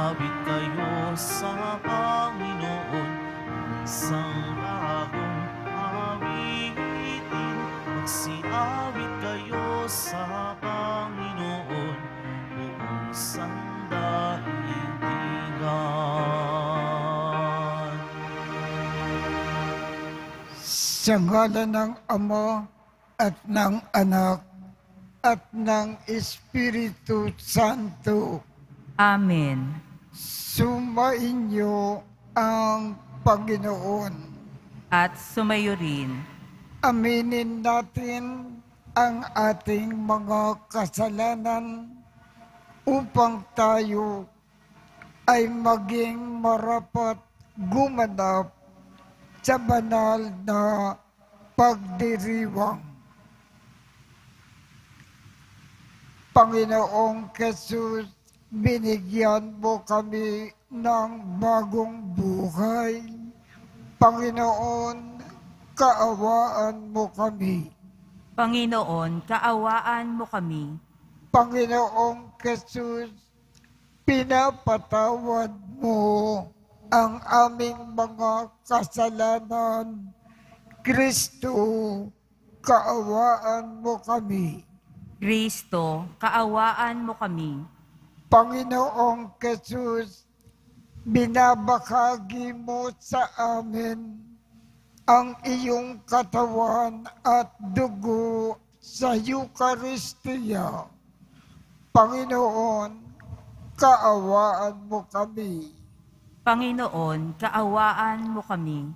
Magsiawit kayo sa Panginoon, isang bagong awitin. Magsiawit kayo sa Panginoon, buong sandaigdigan. Sa ngalan ng Ama at ng Anak at ng Espiritu Santo. Amen. Sumainyo ang Panginoon. At sumayo rin. Aminin natin ang ating mga kasalanan upang tayo ay maging marapat gumanap sa banal na pagdiriwang. Panginoong Jesus, binigyan mo kami ng bagong buhay. Panginoon, kaawaan mo kami. Panginoon, kaawaan mo kami. Panginoong Jesus, pinapatawad mo ang aming mga kasalanan. Kristo, kaawaan mo kami. Kristo, kaawaan mo kami. Panginoong Jesus, binabahagi mo sa amin ang iyong katawan at dugo sa Eucharistia. Panginoon, kaawaan mo kami. Panginoon, kaawaan mo kami.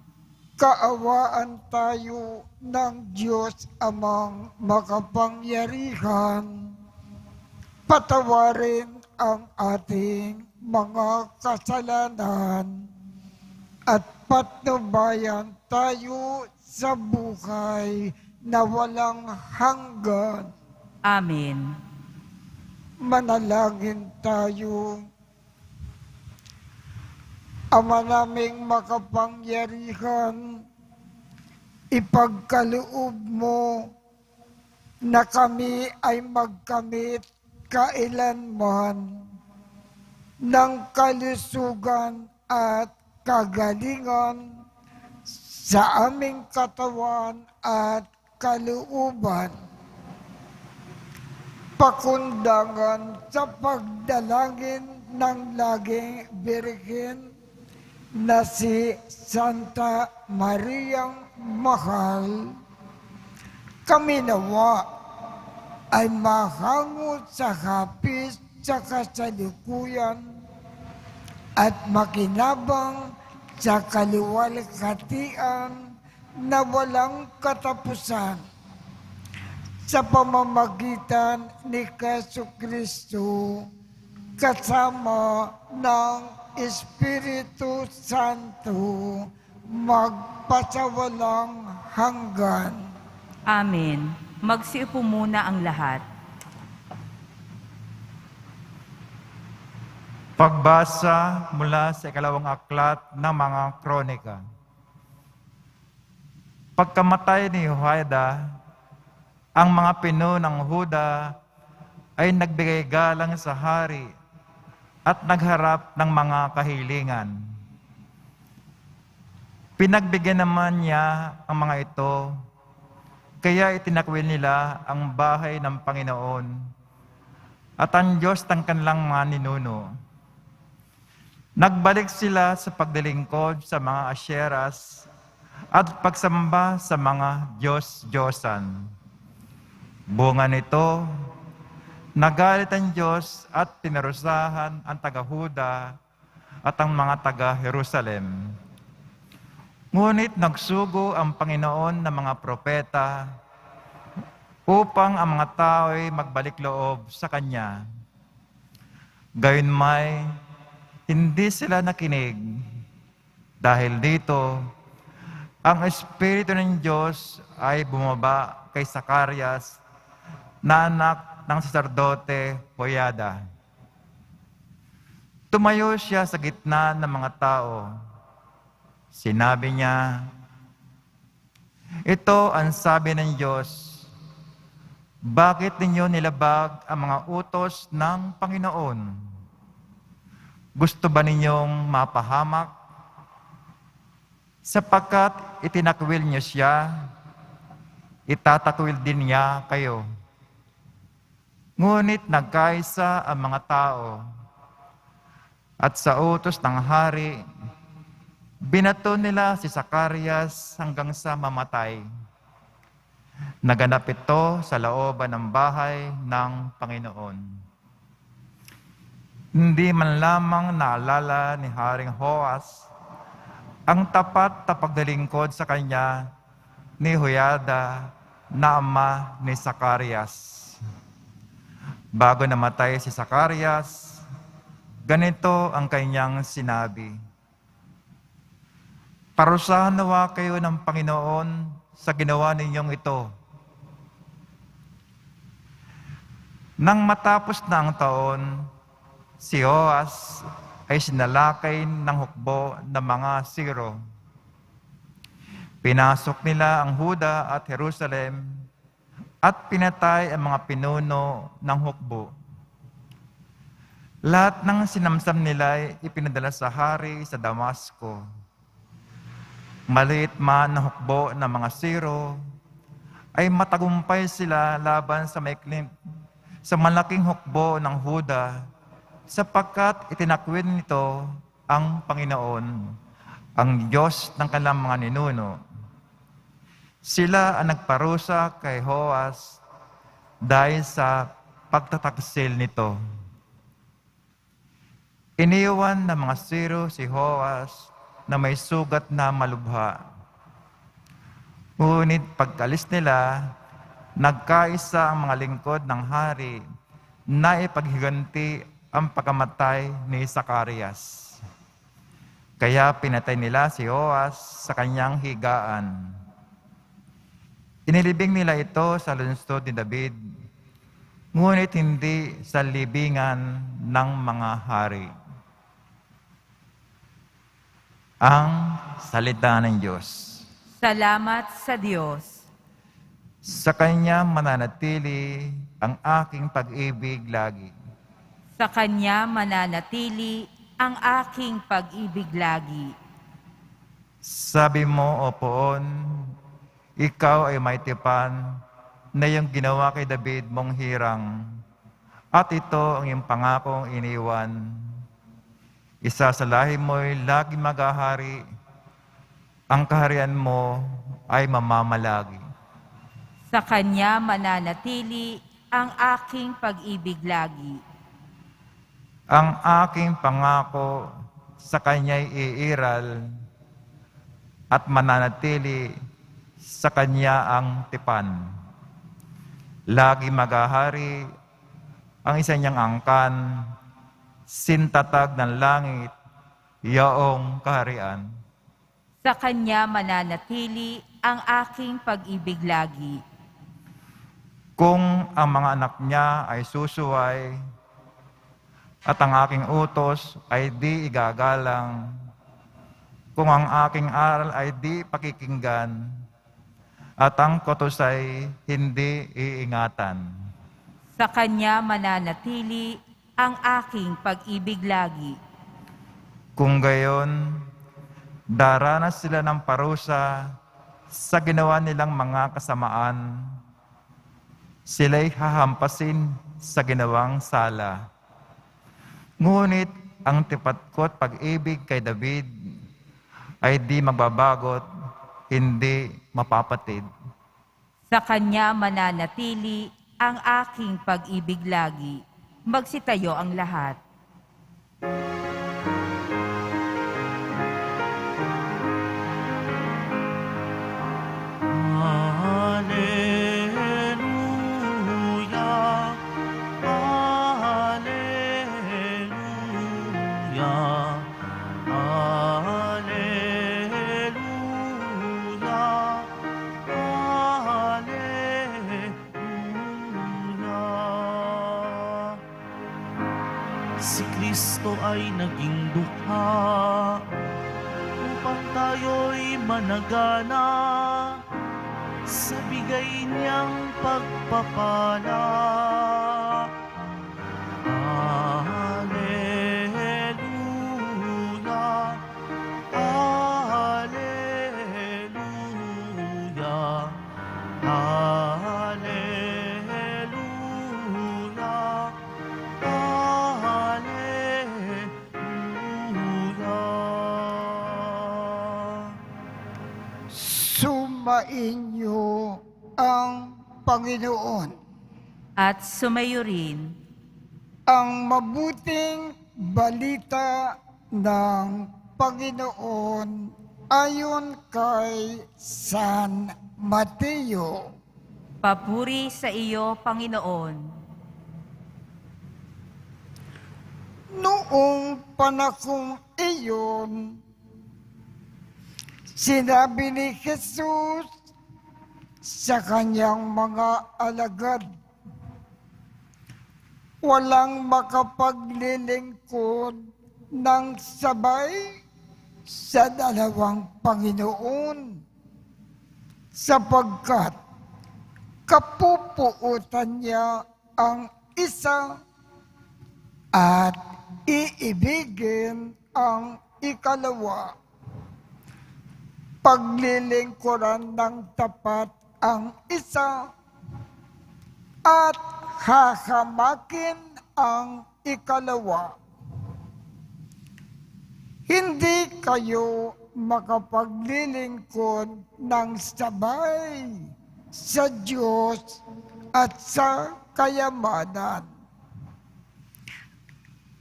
Kaawaan tayo ng Diyos Amang makapangyarihan. Patawarin ang ating mga kasalanan at patnubayan tayo sa buhay na walang hanggan. Amen. Manalangin tayo. Ama naming makapangyarihan, ipagkaloob mo na kami ay magkamit kailanman ng kalusugan at kagalingan sa aming katawan at kalooban. Pakundangan sa pagdalangin ng laging Birhen na si Santa Mariang Mahal, kami nawa ay mahangot sa hapis sa kasalukuyan at makinabang sa kaluwalhatian na walang katapusan sa pamamagitan ni Jesucristo kasama ng Espiritu Santo magpasawalang hanggan. Amen. Magsiupo muna ang lahat. Pagbasa mula sa ikalawang aklat ng mga kronika. Pagkamatay ni Jehoiada, ang mga pinuno ng Huda ay nagbigay galang sa hari at nagharap ng mga kahilingan. Pinagbigyan naman niya ang mga ito, kaya itinakwil nila ang bahay ng Panginoon at ang Diyos ng kanilang mga ninuno. Nagbalik sila sa pagdilingkod sa mga asyeras at pagsamba sa mga Diyos-Diyosan. Bunga nito, nagalit ang Diyos at pinarusahan ang taga-Huda at ang mga taga-Jerusalem. Ngunit nagsugo ang Panginoon ng mga propeta upang ang mga tao ay magbalik loob sa Kanya. Gayunmay, hindi sila nakinig. Dahil dito, ang Espiritu ng Diyos ay bumaba kay Zacarias na anak ng saserdote Jehoiada. Tumayo siya sa gitna ng mga tao. Sinabi niya, "Ito ang sabi ng Diyos, bakit ninyo nilabag ang mga utos ng Panginoon? Gusto ba ninyong mapahamak? Sapagkat itinakwil niyo siya, itatakwil din niya kayo. Ngunit nagkaisa ang mga tao, at sa utos ng hari, binato nila si Zacarias hanggang sa mamatay. Naganap ito sa looban ng bahay ng Panginoon. Hindi man lamang naalala ni Haring Joas ang tapat na pagdalingkod sa kanya ni Joiada na ama ni Zacarias. Bago namatay si Zacarias, ganito ang kanyang sinabi: "Parusahan nawa kayo ng Panginoon sa ginawa ninyong ito." Nang matapos na ang taon, si Joas ay sinalakay ng hukbo ng mga Siro. Pinasok nila ang Huda at Jerusalem at pinatay ang mga pinuno ng hukbo. Lahat ng sinamsam nila ay ipinadala sa hari sa Damasco. Maliit man na hukbo ng mga Siro, ay matagumpay sila laban sa malaking hukbo ng Huda, sapagkat itinakwil nito ang Panginoon, ang Diyos ng kanilang mga ninuno. Sila ang nagparusa kay Joas dahil sa pagtataksil nito. Iniwan ng mga Siro si Joas na may sugat na malubha. Ngunit pagkalis nila, nagkaisa ang mga lingkod ng hari na ipaghiganti ang pagkamatay ni Zacarias. Kaya pinatay nila si Joas sa kanyang higaan. Inilibing nila ito sa lungsod ni David, ngunit hindi sa libingan ng mga hari. Ang salita ng Diyos. Salamat sa Diyos. Sa Kanya mananatili ang aking pag-ibig lagi. Sa Kanya mananatili ang aking pag-ibig lagi. Sabi mo, O Poon, ikaw ay may tipan na iyong ginawa kay David mong hirang, at ito ang iyong pangakong iniwan. Isa sa lahi mo'y lagi maghahari, ang kaharian mo ay mamamalagi. Sa Kanya mananatili ang aking pag-ibig lagi. Ang aking pangako sa Kanya'y iiral at mananatili sa Kanya ang tipan. Lagi maghahari ang isa niyang angkan, sintatag ng langit, yaong kaharian. Sa Kanya mananatili ang aking pag-ibig lagi. Kung ang mga anak niya ay susuway, at ang aking utos ay di igagalang, kung ang aking aral ay di pakikinggan, at ang kotos ay hindi iingatan. Sa Kanya mananatili ang aking pag-ibig lagi. Kung gayon, daranas sila ng parusa sa ginawa nilang mga kasamaan. Sila'y hahampasin sa ginawang sala. Ngunit ang tipat ko at pag-ibig kay David ay di magbabagot, hindi mapapatid. Sa Kanya mananatili ang aking pag-ibig lagi. Magsitayo ang lahat. Hallelujah, Hallelujah, Hallelujah, Hallelujah. Si Kristo ay naging dukha upang tayo'y managana sa bigay niyang pagpapala. Hallelujah, sumainyo ang Panginoon. At sumayo rin Ang mabuting balita ng Panginoon ayon kay San Mateo. papuri sa iyo, Panginoon. Noong panahong iyon, sinabi ni Jesus sa kanyang mga alagad, walang makapaglilingkod ng sabay sa dalawang Panginoon, sapagkat kapupuutan niya ang isa at iibigin ang ikalawa. Paglilingkuran ng tapat ang isa at hahamakin ang ikalawa. Hindi kayo makapaglilingkod ng sabay sa Diyos at sa kayamanan.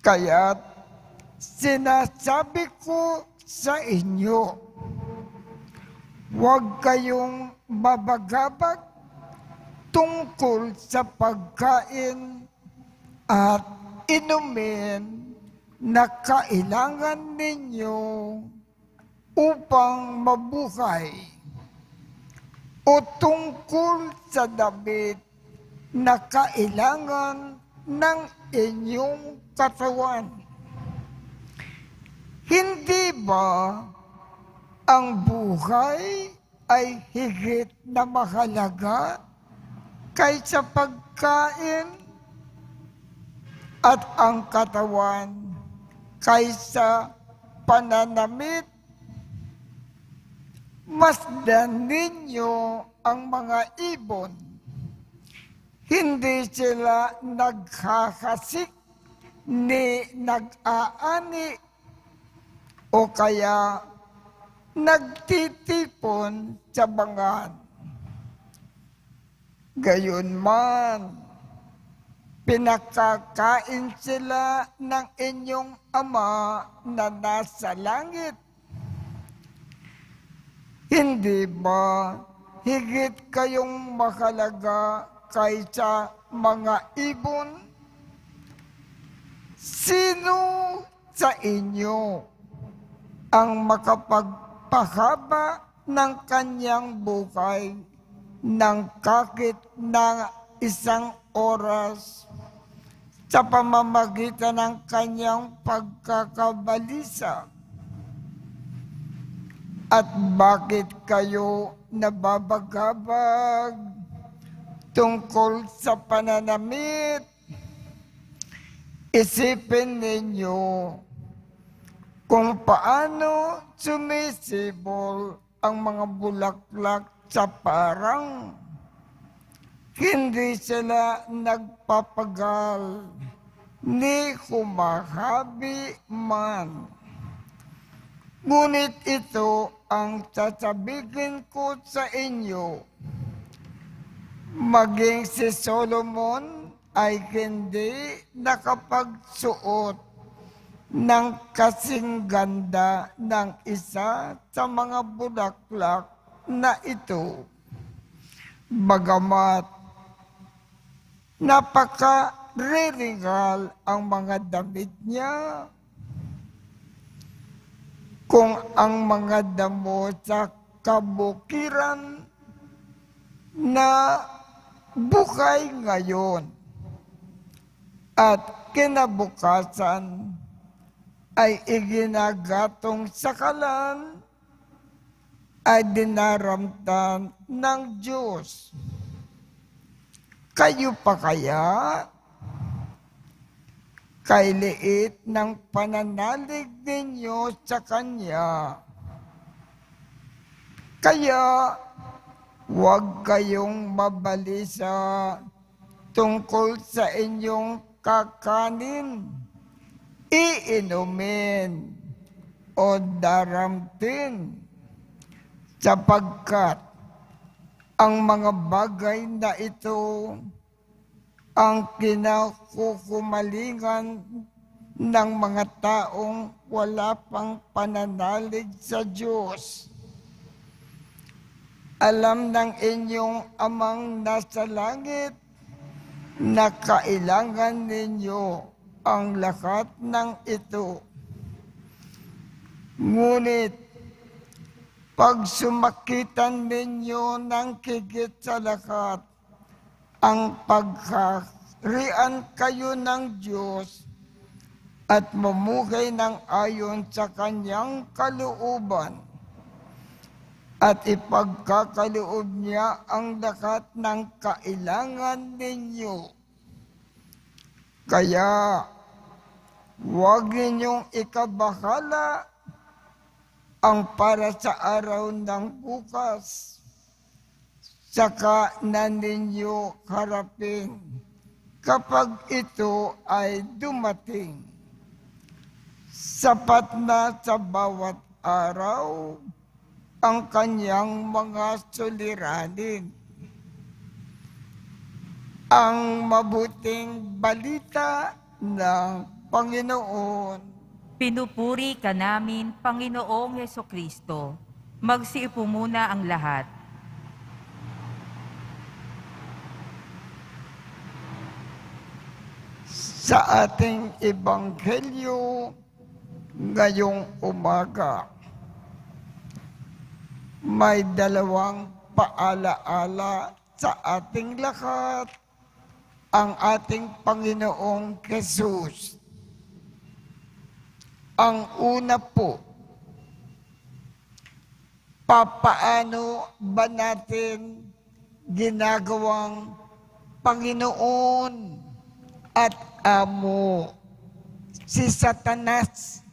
Kaya't sinasabi ko sa inyo, huwag kayong mabagabag tungkol sa pagkain at inumin na kailangan ninyo upang mabuhay, o tungkol sa damit na kailangan ng inyong katawan. Hindi ba ang buhay ay higit na mahalaga kaysa pagkain, at ang katawan kaysa pananamit? Masdan ninyo ang mga ibon. Hindi sila naghahasik ni nag-aani o kaya nagtitipon sa bangad. Gayunman, pinakakain sila ng inyong Ama na nasa langit. Hindi ba higit kayong mahalaga kaysa mga ibon? Sino sa inyo ang makapagpahaba ng kanyang buhay ng kahit ng isang oras sa pamamagitan ng kanyang pagkakabalisa? At bakit kayo nababagabag tungkol sa pananamit? Isipin ninyo kung paano sumisibol ang mga bulaklak sa parang. Hindi sila nagpapagal ni humahabi man. Ngunit ito ang sasabihin ko sa inyo, maging si Solomon ay hindi nakapagsuot ng kasing ganda ng isa sa mga bulaklak na ito. Bagamat napaka-ririgal ang mga damit niya, kung ang mga damo sa kabukiran na buhay ngayon at kinabukasan ay iginagatong sa kalan, ay dinaramtan ng Diyos. Kayo pa kaya? Kay liit ng pananalig ninyo sa Kanya. Kaya, huwag kayong mabalisa tungkol sa inyong kakanin, iinumin, o daramtin, sapagkat Ang mga bagay na ito ang kinakukumalingan ng mga taong wala pang pananalig sa Diyos. Alam ng inyong Amang nasa langit na kailangan ninyo ang lahat ng ito. Ngunit, pag sumakitan ninyo ng higit sa lahat, ang pagkarian kayo ng Diyos at mamugay ng ayon sa Kanyang kalooban, at ipagkakaloob niya ang lahat ng kailangan ninyo. Kaya, huwag ninyong ikabahala ang para sa araw ng bukas, saka na ninyo harapin kapag ito ay dumating. Sapat na sa bawat araw ang kanyang mga suliranin. Ang mabuting balita ng Panginoon. Pinupuri ka namin, Panginoong Hesukristo. Magsiupo muna ang lahat. Sa ating ebanghelyo ngayong umaga, may dalawang paalaala sa ating lahat ang ating Panginoong Jesus. Ang una po, papaano ba natin ginagawang Panginoon at Amo si Satanas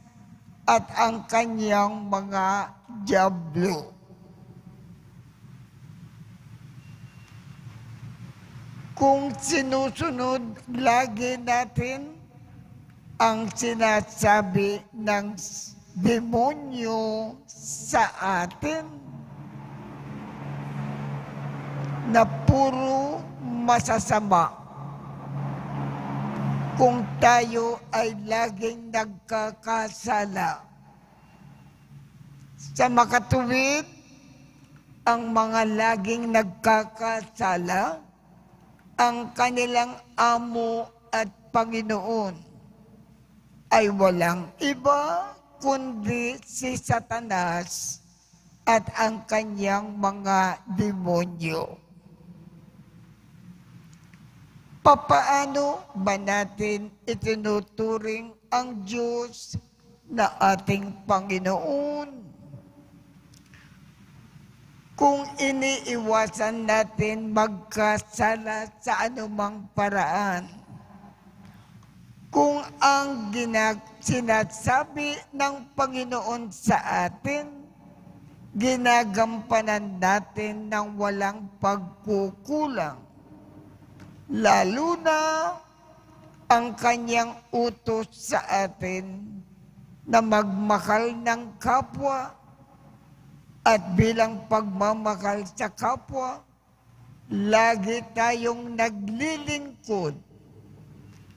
at ang kanyang mga dyablo? Kung sinusunod lagi natin ang sinasabi ng demonyo sa atin na puro masasama, kung tayo ay laging nagkakasala, sa makatuwid, ang mga laging nagkakasala, ang kanilang amo at Panginoon ay walang iba kundi si Satanas at ang kanyang mga demonyo. Papaano ba natin itinuturing ang Diyos na ating Panginoon? Kung iniiwasan natin magkasala sa anumang paraan, kung ang sinasabi ng Panginoon sa atin, ginagampanan natin ng walang pagkukulang, lalo na ang kanyang utos sa atin na magmahal ng kapwa, at bilang pagmamahal sa kapwa, lagi tayong naglilingkod,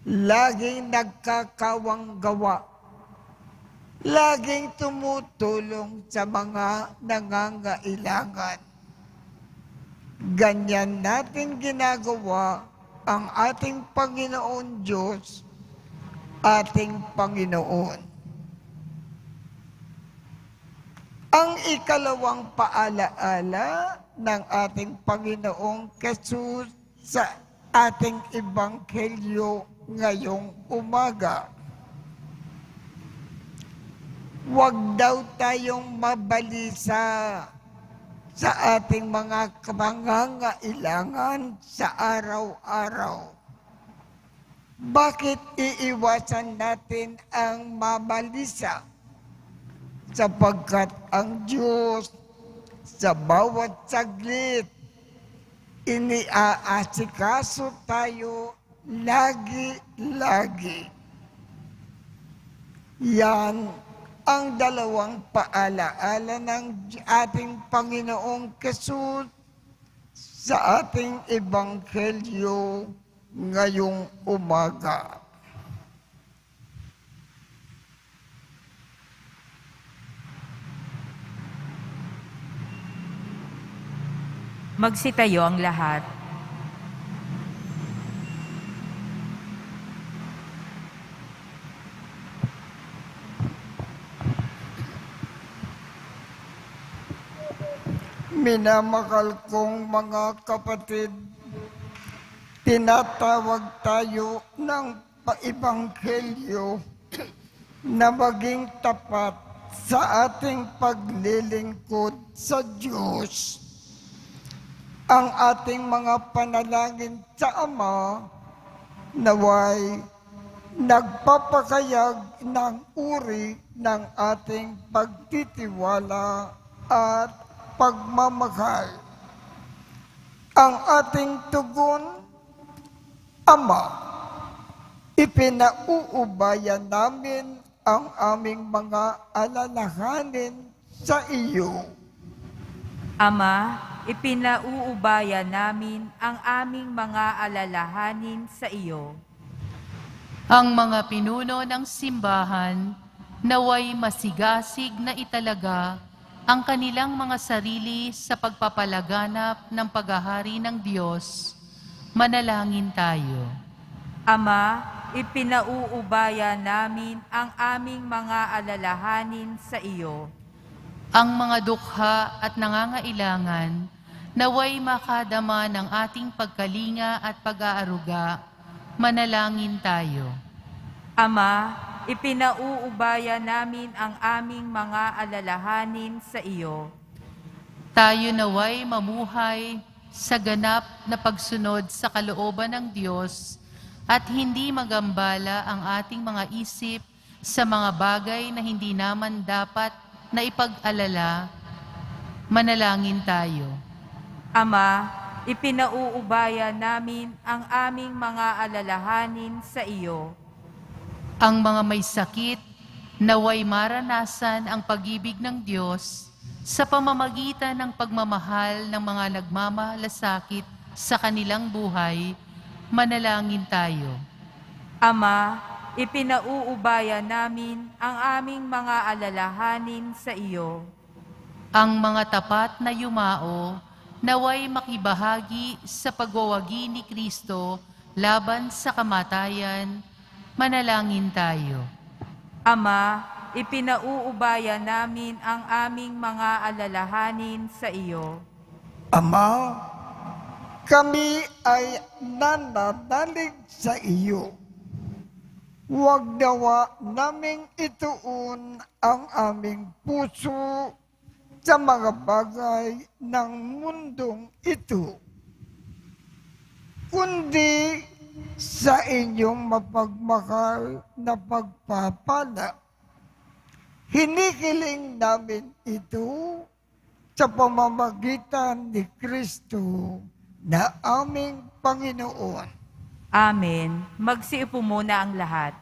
laging nagkakawang gawa, laging tumutulong sa mga nangangailangan. Ganyan natin ginagawa ang ating Panginoon Diyos, ating Panginoon. Ang ikalawang paalaala ng ating Panginoong Jesus sa ating ebanghelyo ngayong umaga, huwag daw tayong mabalisa sa ating mga pangangailangan sa araw-araw. Bakit iiwasan natin ang mabalisa? Sapagkat ang Diyos sa bawat saglit, iniaasikaso tayo lagi-lagi. Yan ang dalawang paalaala ng ating Panginoong Jesus sa ating ebanghelyo ngayong umaga. Magsitayo ang lahat. Minamahal kong mga kapatid, tinatawag tayo ng paibanghelyo na maging tapat sa ating paglilingkod sa Diyos. Ang ating mga panalangin sa Ama naway nagpapakayag ng uri ng ating pagtitiwala at pagmamahal. Ang ating tugon, Ama, ipinauubayan namin ang aming mga alalahanin sa iyo. Ama, ipinauubaya namin ang aming mga alalahanin sa iyo. Ang mga pinuno ng simbahan naway masigasig na italaga ang kanilang mga sarili sa pagpapalaganap ng paghahari ng Diyos. Manalangin tayo. Ama, ipinauubaya namin ang aming mga alalahanin sa iyo. Ang mga dukha at nangangailangan naway makadama ng ating pagkalinga at pag-aaruga. Manalangin tayo. Ama, ipinauubaya namin ang aming mga alalahanin sa iyo. Tayo naway mamuhay sa ganap na pagsunod sa kalooban ng Diyos at hindi magambala ang ating mga isip sa mga bagay na hindi naman dapat na ipag-alala. Manalangin tayo. Ama, ipinauubaya namin ang aming mga alalahanin sa iyo. Ang mga may sakit naway maranasan ang pag-ibig ng Diyos sa pamamagitan ng pagmamahal ng mga nagmamalasakit sa kanilang buhay. Manalangin tayo. Ama, ipinauubaya namin ang aming mga alalahanin sa iyo. Ang mga tapat na yumao naway makibahagi sa pagwawagi ni Kristo laban sa kamatayan. Manalangin tayo. Ama, ipinauubaya namin ang aming mga alalahanin sa iyo. Ama, kami ay nananalig sa iyo. Huwag nawa naming ituon ang aming puso sa mga bagay ng mundong ito, kundi sa inyong mapagmahal na pagpapala. Hinihiling namin ito sa pamamagitan ni Kristo na aming Panginoon. Amen. Magsiupo muna ang lahat.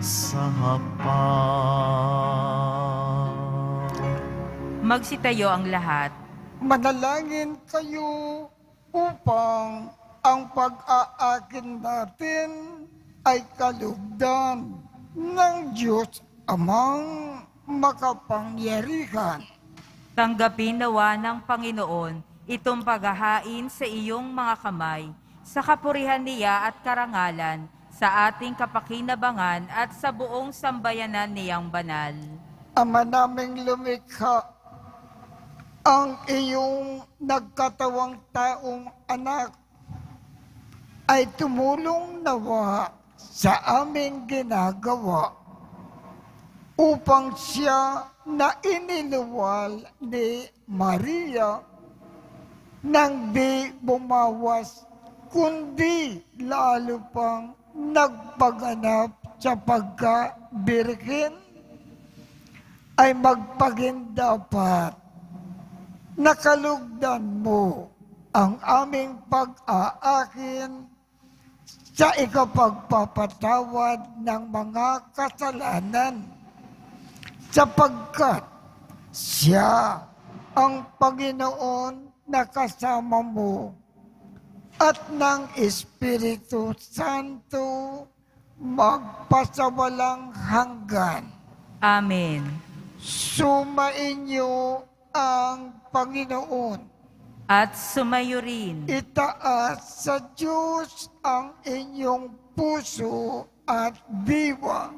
sa hapag. Magsitayo ang lahat. Manalangin kayo upang ang pag-aakin natin ay kalugdan ng Diyos Amang makapangyarihan. Tanggapin nawa ng Panginoon itong paghahain sa iyong mga kamay, sa kapurihan niya at karangalan, sa ating kapakinabangan at sa buong sambayanan niyang banal. Ama naming lumikha, ang iyong nagkatawang taong anak ay tumulong nawa sa aming ginagawa upang siya na iniluwal ni Maria nang di bumawas, kundi lalo pang nagpaganap sa pagka-birhen, ay magpagindapat. Nakalugdan mo ang aming pag-aakin sa ikapagpapatawad ng mga kasalanan, sapagkat siya ang Panginoon na kasama mo at ng Espiritu Santo magpasawalang hanggan. Amen. Sumainyo ang Panginoon. At sumayo rin. Itaas sa Diyos ang inyong puso at diwa.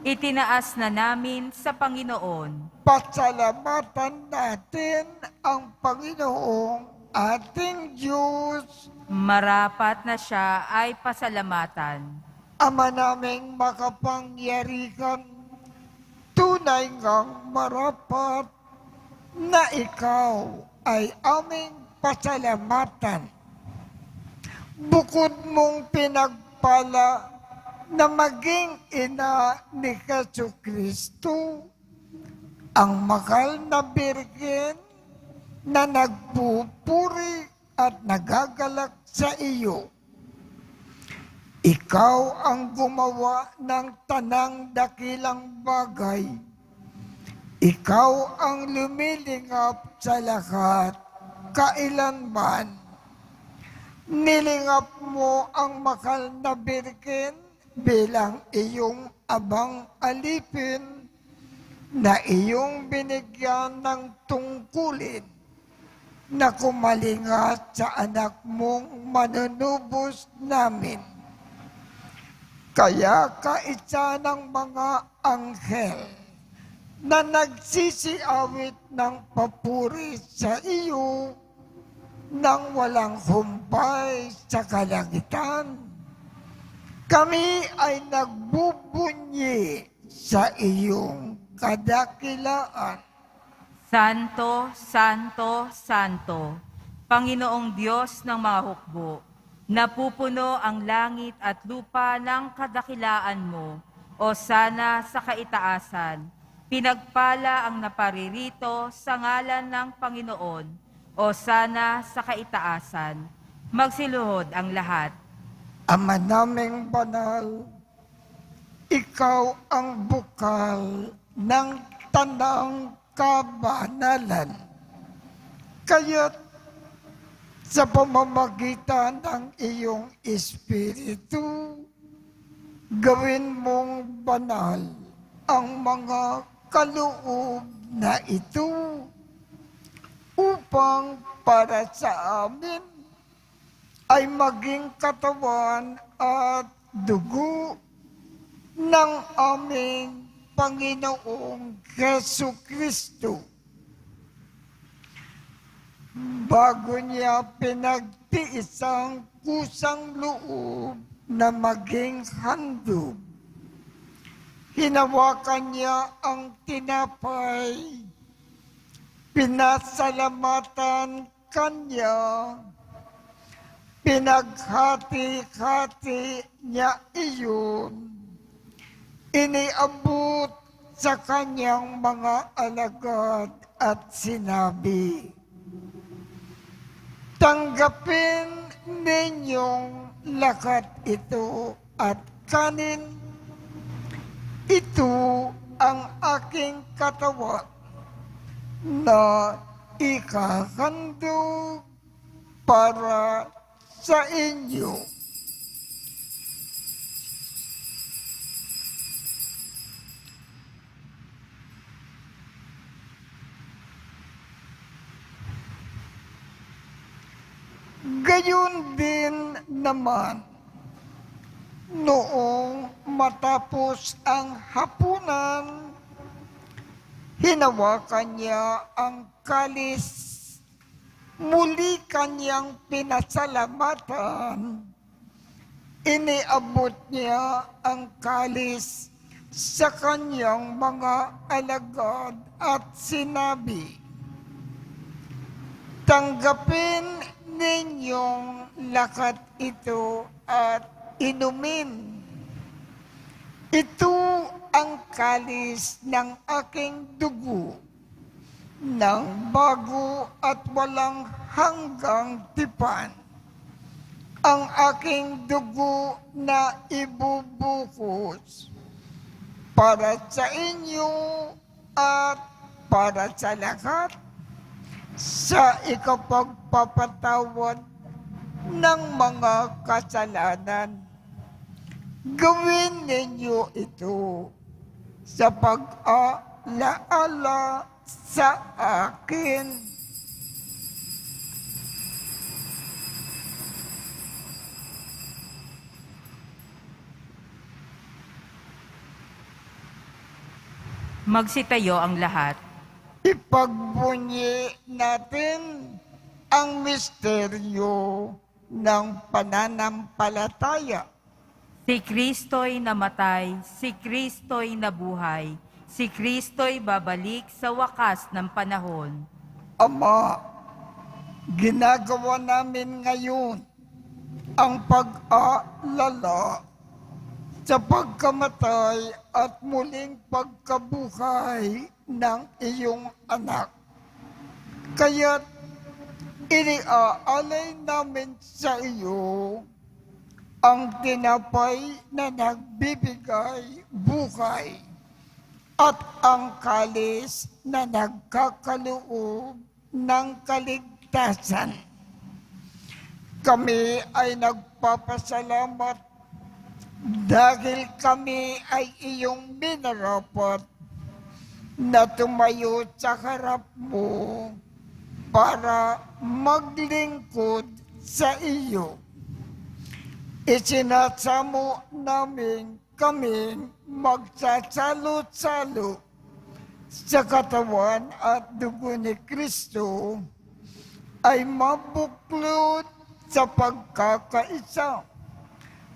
Itinaas na namin sa Panginoon. Pasalamatan natin ang Panginoong ating Diyos. Marapat na siya ay pasalamatan. Ama naming makapangyarihan, tunay ngang marapat na ikaw ay aming pasalamatan. Bukod mong pinagpala na maging ina ni Jesucristo, ang mahal na birhen na nagpupuri at nagagalak sa iyo. Ikaw ang gumawa ng tanang dakilang bagay. Ikaw ang lumilingap sa lahat, kailanman. Nilingap mo ang mahal na birhen bilang iyong abang alipin na iyong binigyan ng tungkulin na kumalingat sa anak mong manunubos namin. Kaya kaisa ng mga anghel na nagsisiawit ng papuri sa iyo nang walang humpay sa kalangitan, kami ay nagbubunyi sa iyong kadakilaan. Santo, Santo, Santo, Panginoong Diyos ng mga hukbo, napupuno ang langit at lupa ng kadakilaan mo, o sana sa kaitaasan. Pinagpala ang naparirito sa ngalan ng Panginoon, o sana sa kaitaasan. Magsiluhod ang lahat. Ama naming banal, ikaw ang bukal ng tanang kabanalan. Kaya't sa pamamagitan ng iyong Espiritu, gawin mong banal ang mga kaloob na ito upang para sa amin ay maging katawan at dugo ng aming Panginoong Jesucristo. Bago niya pinagtiis ang kusang loob na maging handog, hinawakan niya ang tinapay, pinasalamatan kanya, pinaghati-hati niya iyon, iniabot sa kanyang mga alagad at sinabi, tanggapin ninyong lakat ito at kanin. Ito ang aking katawan na ikahandog para sa inyo. Gayon din naman, noong matapos ang hapunan, hinawakan niya ang kalis, muli kanyang pinasalamatan, iniabot niya ang kalis sa kanyang mga alagad at sinabi, "Tanggapin ninyong lakat ito at inumin. Ito ang kalis ng aking dugo, ng bago at walang hanggang tipan. Ang aking dugo na ibubuhos para sa inyo at para sa lahat sa ikapagpapatawad ng mga kasalanan. Gawin ninyo ito sa pag-alaala sa akin." Magsitayo ang lahat. Ipagbunyi natin ang misteryo ng pananampalataya. Si Kristo'y namatay, si Kristo'y nabuhay, si Kristo'y babalik sa wakas ng panahon. Ama, ginagawa namin ngayon ang pag-aalala sa pagkamatay at muling pagkabuhay ng iyong anak. Kaya't iniaalay namin sa iyo ang tinapay na nagbibigay buhay at ang kalis na nagkakaloob ng kaligtasan. Kami ay nagpapasalamat dahil kami ay iyong minarapat na tumayo sa harap mo para maglingkod sa iyo. Isinasamo namin kaming magsasalo-salo sa katawan at dugo ni Kristo ay mabuklod sa pagkakaisa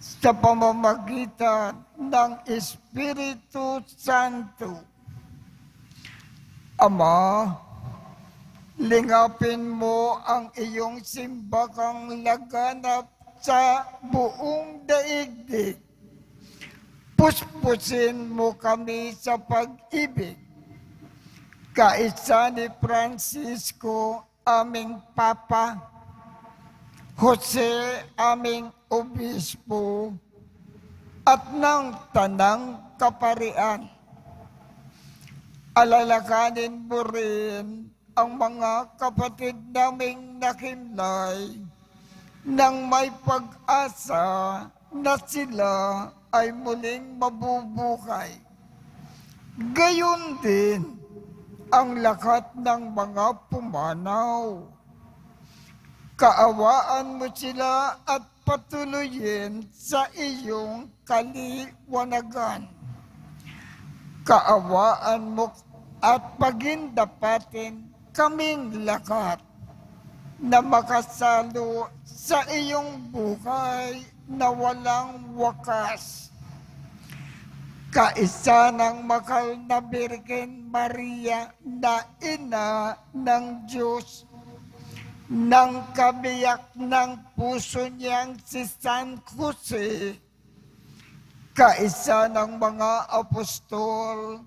sa pamamagitan ng Espiritu Santo. Ama, lingapin mo ang iyong simbakang laganap sa buong daigdig. Puspusin mo kami sa pag-ibig. Kaisa ni Francisco, aming Papa, Jose, aming Obispo, at ng Tanang Kaparian. Alalakanin mo rin ang mga kapatid naming nakimlay nang may pag-asa na sila ay muling mabubuhay. Gayon din ang lahat ng mga pumanaw. Kaawaan mo sila at patuloyin sa iyong kaliwanagan. Kaawaan mo at pagindapatin kaming lahat na makasalo sa iyong buhay na walang wakas. Kaisa ng mahal na Birhen Maria na ina ng Diyos, ng kabiyak ng puso niyang si San Jose, kaisa ng mga apostol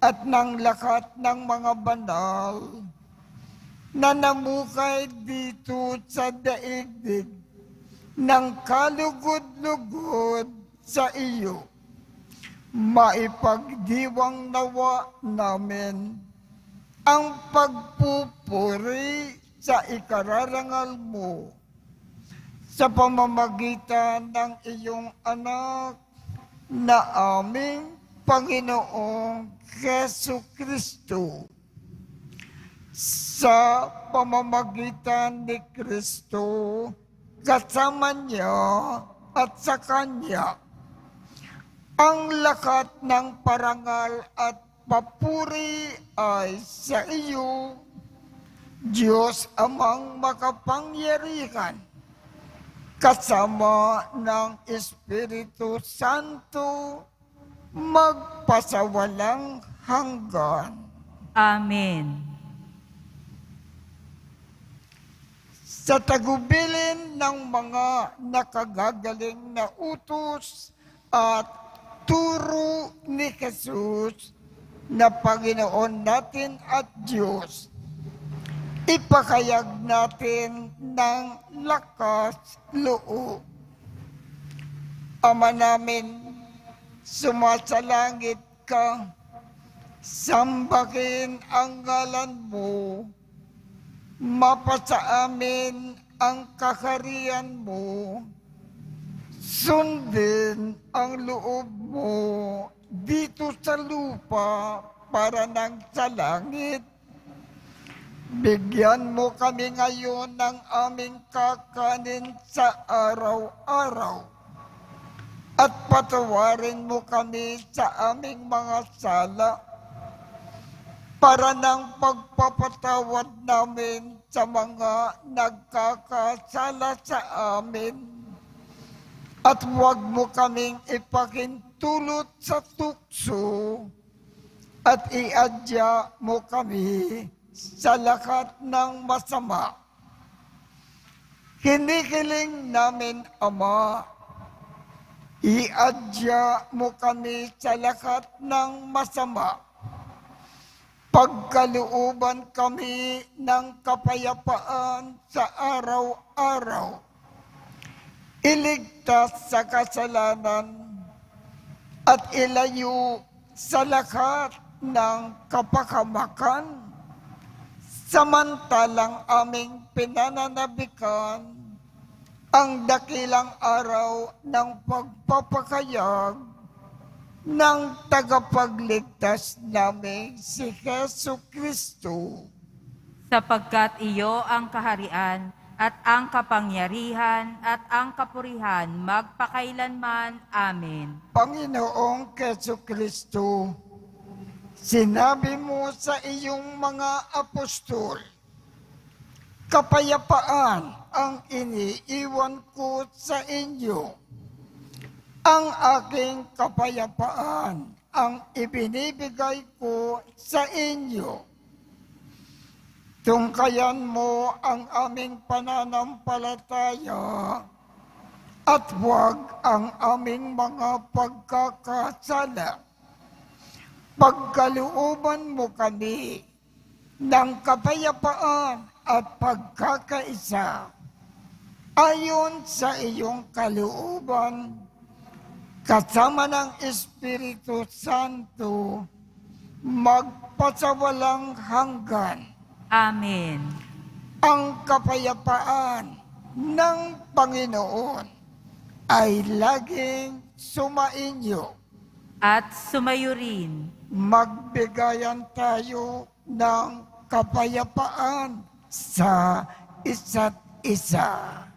at ng lahat ng mga banal na namukay dito sa daigdig ng kalugod-lugod sa iyo. maipagdiwang nawa namin ang pagpupuri sa ikararangal mo sa pamamagitan ng iyong anak na aming Panginoong Jesucristo. Sa pamamagitan ni Kristo, kasama niya at sa Kanya, ang lahat ng parangal at papuri ay sa iyo, Diyos Amang makapangyarihan, kasama ng Espiritu Santo, magpasawalang hanggan. Amen. Sa tagubilin ng mga nakagagaling na utos at turo ni Jesus na Panginoon natin at Diyos, ipakayag natin ng lakas loob. Ama namin, sumasalangit ka, sambahin ang ngalan mo, mapasa amin ang kaharian mo, sundin ang loob mo dito sa lupa para nang sa langit. Bigyan mo kami ngayon ng aming kakanin sa araw-araw at patawarin mo kami sa aming mga sala para ng pagpapatawad namin sa mga nagkakasala sa amin. At huwag mo kaming ipakintulot sa tukso at iadya mo kami sa lahat ng masama. Hinihiling namin, Ama, iadya mo kami sa lahat ng masama. Pagkalooban kami ng kapayapaan sa araw-araw. Iligtas sa kasalanan at ilayo sa lahat ng kapakamakan. Samantalang aming pinananabikan ang dakilang araw ng pagpapakayag ng tagapagligtas namin si Jesucristo. Sapagkat iyo ang kaharian at ang kapangyarihan at ang kapurihan magpakailanman. Amen. Panginoong Jesucristo, sinabi mo sa iyong mga apostol, kapayapaan ang iniiwan ko sa inyo. Ang aking kapayapaan ang ibinibigay ko sa inyo. Tungkayan mo ang aming pananampalataya at huwag ang aming mga pagkakasala. Pagkalooban mo kami ng kapayapaan at pagkakaisa ayon sa iyong kalooban, kasama ng Espiritu Santo, magpasawalang hanggan. Amen. Ang kapayapaan ng Panginoon ay laging sumainyo. At sumayo rin. Magbigayan tayo ng kapayapaan sa isa't isa.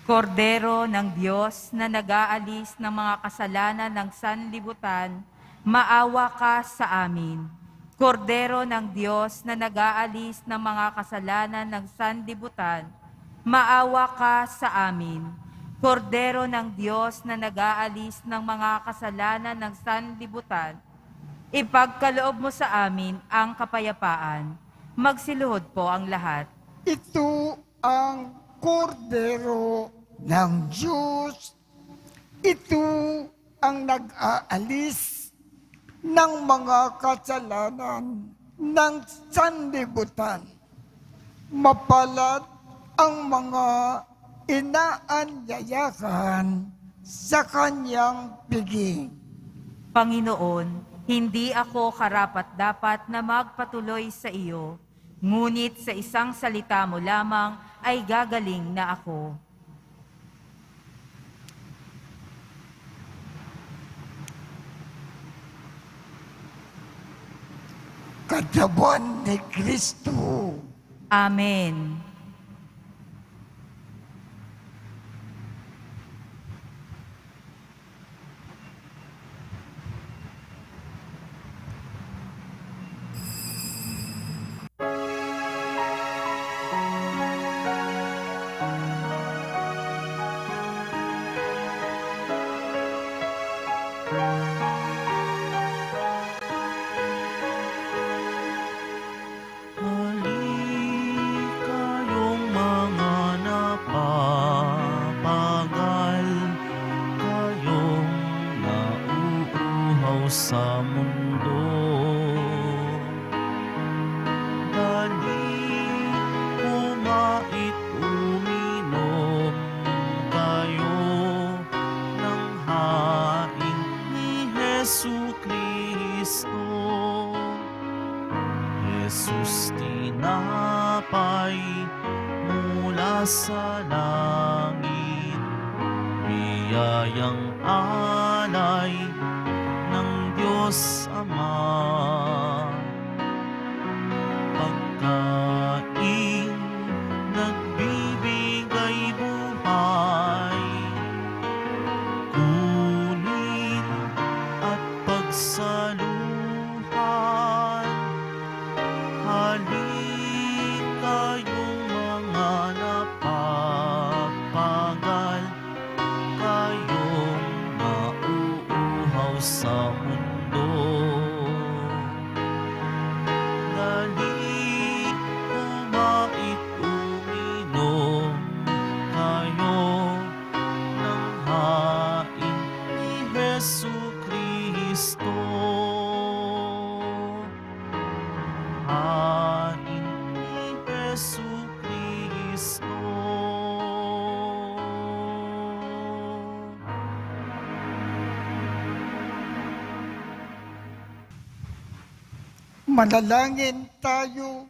Kordero ng Diyos na nag-aalis ng mga kasalanan ng sanlibutan, maawa ka sa amin. Kordero ng Diyos na nag-aalis ng mga kasalanan ng sanlibutan, maawa ka sa amin. Kordero ng Diyos na nag-aalis ng mga kasalanan ng sanlibutan, ipagkaloob mo sa amin ang kapayapaan. Magsiluhod po ang lahat. Ito ang kordero ng Diyos. Ito ang nag-aalis ng mga kasalanan ng sanlibutan. Mapalad ang mga inaanyayahan sa kanyang piging. Panginoon, hindi ako karapat-dapat na magpatuloy sa iyo, ngunit sa isang salita mo lamang ay gagaling na ako. Katawan ni Kristo. Amen. Kayong mga napapagal, kayong nauuhaw sa mundo. Dali, kumait, uminom kayo ng hain ni Jesu Kristo. Jesus, tinapay mula sa langit, biyayang alay ng Diyos Ama. Pagkain nagbibigay buhay, kunin at pagsaluhan. Halik kayong mga napapagal, kayong nauuhaw sa mundo. Dali, kumait, uminom kayo ng hain ni Jesu Kristo. Hain ni Jesu Kristo. Manalangin tayo.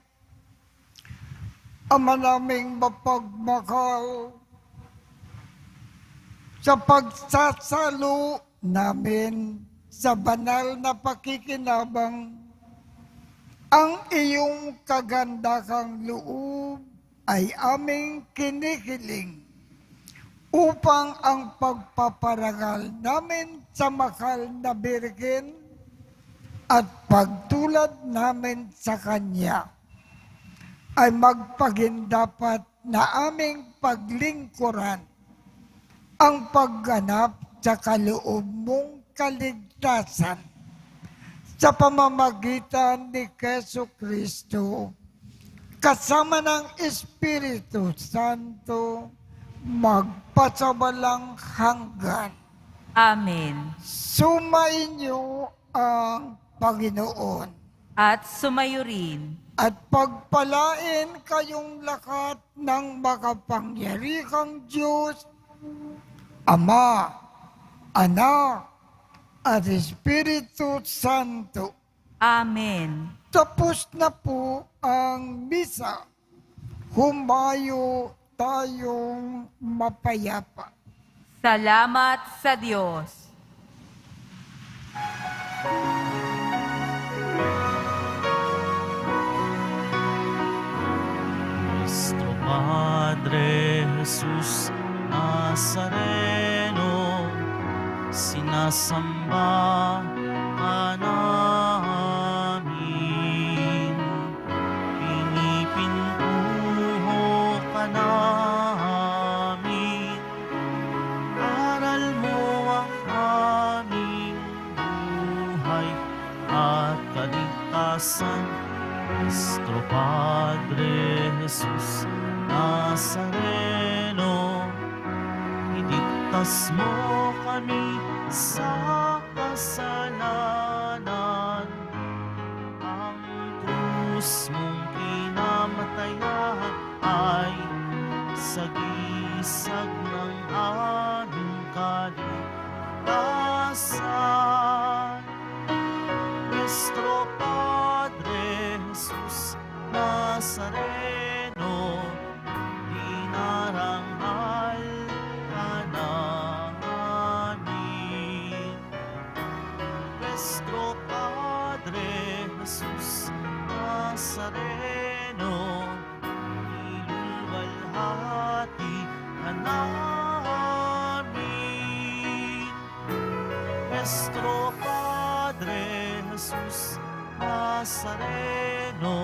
Ama naming mapagmahal, sa pagsasalo namin sa banal na pakikinabang, ang iyong kagandahang loob ay aming kinikiling upang ang pagpaparangal namin sa mahal na Birhen at pagtulad namin sa Kanya ay magpagindapat na aming paglingkuran ang pagganap sa kaloob mong kaligtasan sa pamamagitan ni Jesu Kristo, kasama ng Espiritu Santo, magpasawalang hanggan. Amen. Sumainyo ang Panginoon At sumayo rin. at pagpalain kayong lahat ng makapangyarihang Diyos, Ama, Anak, at Espiritu Santo. Amen. Tapos na po ang misa. Humayo tayong mapayapa. Salamat sa Diyos. Nuestro Padre Jesus Nazareno, sinasamba ka namin, pinipintuho ka namin, aral mo ang aming buhay at kaligtasan. Nuestro Padre Jesus Nazareno, iligtas mo kami sa kasalanan. Ang krus mong kinamatayan ay sagis basag ng aming kaligtasan. Nuestro Padre Jesus Nazareno, dinarangal ka namin. Nuestro Padre Jesus Nazareno, ilulwalhati ka namin. Nuestro Padre Jesus Nazareno,